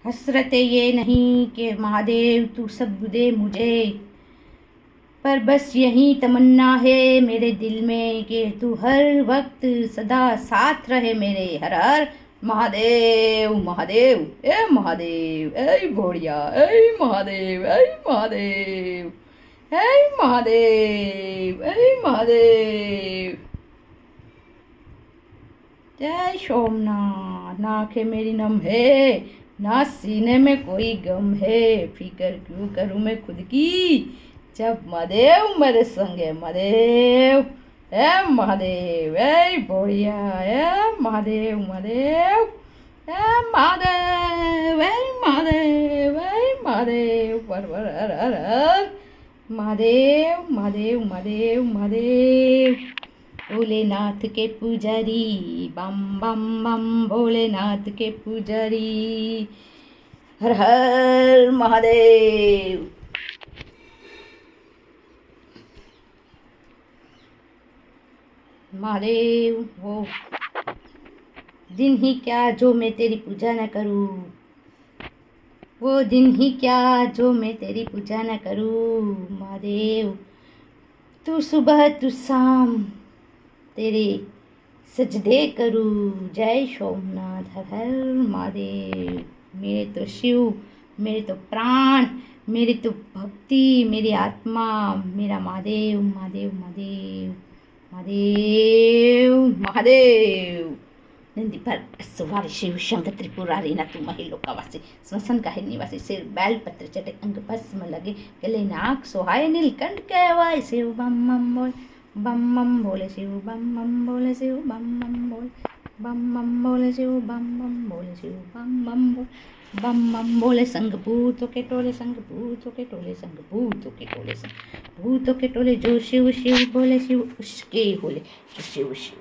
हसरत ये नहीं कि महादेव तू सब दे मुझे, पर बस यही तमन्ना है मेरे दिल में कि तू हर वक्त सदा साथ रहे मेरे। हर हर महादेव महादेव ए महादेव ए भोड़िया ए महादेव ए महादेव ए महादेव ए महादेव। जय सोमनाथ। ना आंखें मेरी नम है, ना सीने में कोई गम है, फिक्र क्यों करूं मैं खुद की जब महादेव मेरे संग है। महादेव ए महादेव ए बोड़िया ए महादेव महादेव ए महादेव ए महादेव ए महादेव हर हर हर महादेव महादेव महादेव महादेव। भोलेनाथ के पुजारी बम बम बम, भोलेनाथ के पुजारी हर हर महादेव। महादेव वो दिन ही क्या जो मैं तेरी पूजा न करूं, वो दिन ही क्या जो मैं तेरी पूजा न करूं। महादेव तू सुबह तू शाम तेरे सजदे करूं। जय सोमनाथ हर हर महादेव। मेरे तो शिव, मेरे तो प्राण, मेरी तो भक्ति, मेरी आत्मा, मेरा महादेव महादेव महादेव महादेव महादेव। नंदी पर सवार शिव शंकर त्रिपुरारी न तू मही लोकावासी, स्मशान का है निवासी, सिर बैल पत्र चटे अंग भस्म लगे, गले नाक सोहाय नीलकंठ कहवाय। शिव बम बम बोल बम बम बोले शिव बम बम बोले शिव बम बम बोल बम बम बोले शिव बम बम बोले शिव बम बम बोल बम बम बोले। संग भूतों के टोले संग भूतों के टोले संग भूतों के टोले संग भूतों के टोले, जो शिव शिव बोले शिव उसके होले, जो शिव शिव